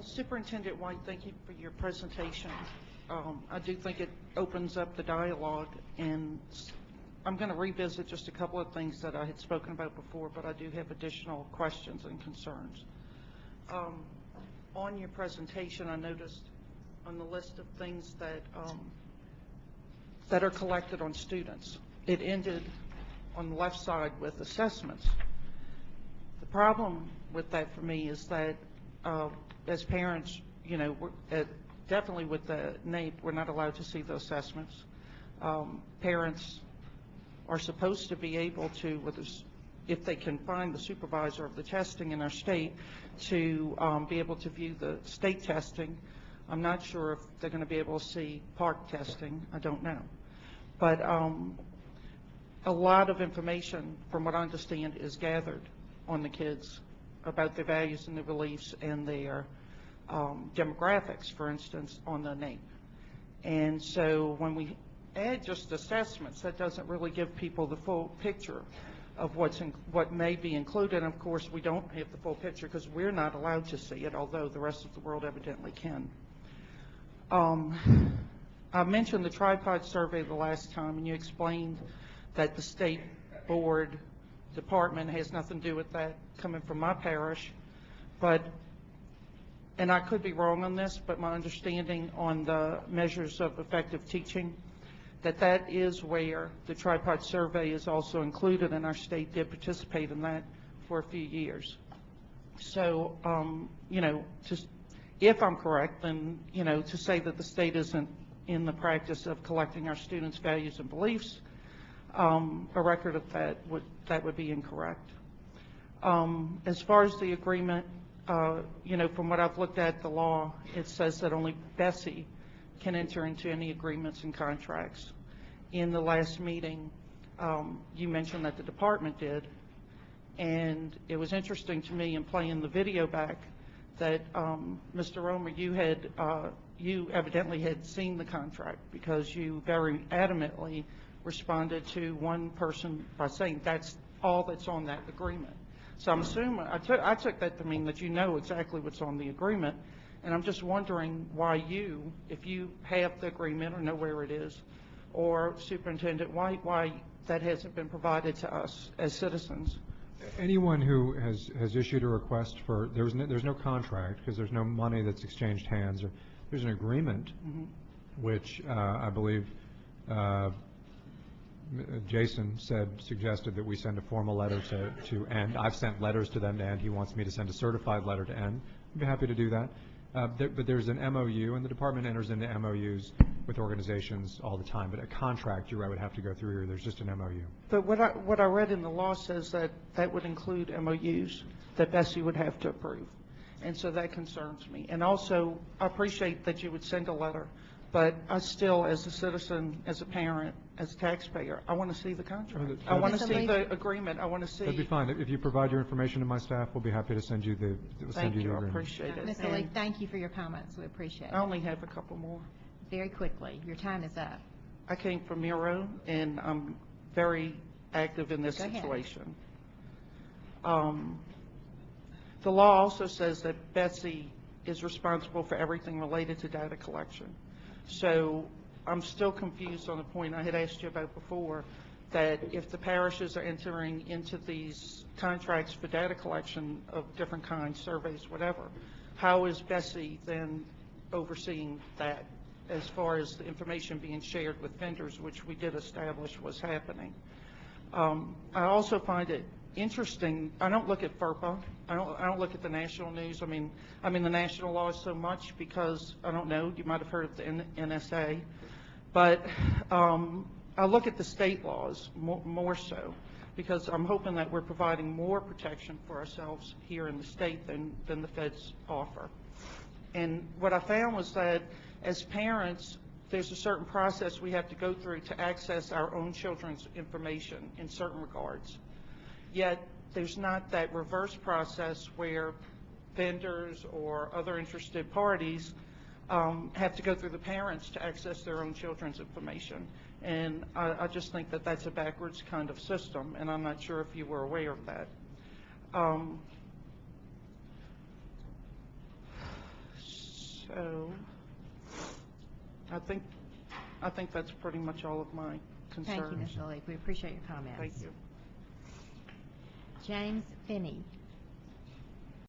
Superintendent White, thank you for your presentation. I do think it opens up the dialogue, and I'm going to revisit just a couple of things that I had spoken about before, but I do have additional questions and concerns. On your presentation, I noticed on the list of things that are collected on students, it ended on the left side with assessments. The problem with that for me is that as parents, you know, definitely with the NAEP, we're not allowed to see the assessments. Parents are supposed to be able to, if they can find the supervisor of the testing in our state, to be able to view the state testing. I'm not sure if they're going to be able to see park testing. I don't know. But a lot of information, from what I understand, is gathered on the kids about their values and their beliefs and their demographics, for instance, on the NAEP. And so when we add just assessments, that doesn't really give people the full picture of what may be included. And of course, we don't have the full picture because we're not allowed to see it, although the rest of the world evidently can. I mentioned the tripod survey the last time, and you explained that the state board department has nothing to do with that coming from my parish. But, and I could be wrong on this, but my understanding on the measures of effective teaching, that is where the tripod survey is also included, and our state did participate in that for a few years. So, you know, just if I'm correct, then, you know, to say that the state isn't in the practice of collecting our students' values and beliefs, a record of that would be incorrect. As far as the agreement, you know, from what I've looked at the law, it says that only BESE can enter into any agreements and contracts. In the last meeting, you mentioned that the department did, and it was interesting to me in playing the video back that Mr. Romer, you evidently had seen the contract, because you very adamantly responded to one person by saying that's all that's on that agreement. So I'm assuming, I took that to mean that you know exactly what's on the agreement, and I'm just wondering why you, if you have the agreement or know where it is, or Superintendent White, why that hasn't been provided to us as citizens. Anyone who has issued a request for, there's no contract because there's no money that's exchanged hands. There's an agreement, which I believe Jason suggested that we send a formal letter to End. I've sent letters to them to End. He wants me to send a certified letter to End. I'd be happy to do that. But there's an MOU, and the department enters into MOUs with organizations all the time. But a contract, you're right, would have to go through here. There's just an MOU. But what I read in the law says that would include MOUs that BESE would have to approve. And so that concerns me. And also, I appreciate that you would send a letter, but I still, as a citizen, as a parent, as a taxpayer, I want to see the contract. I want to see the agreement. I want to see. That'd be fine. If you provide your information to my staff, we'll be happy to send you the agreement. Thank you. I appreciate it. Mr. Lee, thank you for your comments. We appreciate it. I only have a couple more. Very quickly. Your time is up. I came from Miro, and I'm very active in this situation. The law also says that BESE is responsible for everything related to data collection. So I'm still confused on the point I had asked you about before, that if the parishes are entering into these contracts for data collection of different kinds, surveys, whatever, how is BESE then overseeing that as far as the information being shared with vendors, which we did establish was happening? I also find it interesting. I don't look at FERPA. I don't look at the national news. I mean the national laws so much because, I don't know, you might have heard of the NSA, but I look at the state laws more so, because I'm hoping that we're providing more protection for ourselves here in the state than the feds offer. And what I found was that as parents, there's a certain process we have to go through to access our own children's information in certain regards. Yet there's not that reverse process where vendors or other interested parties have to go through the parents to access their own children's information. And I just think that that's a backwards kind of system, and I'm not sure if you were aware of that. So, I think that's pretty much all of my concerns. Thank you, Ms. Lalique. We appreciate your comments. Thank you. James Finney.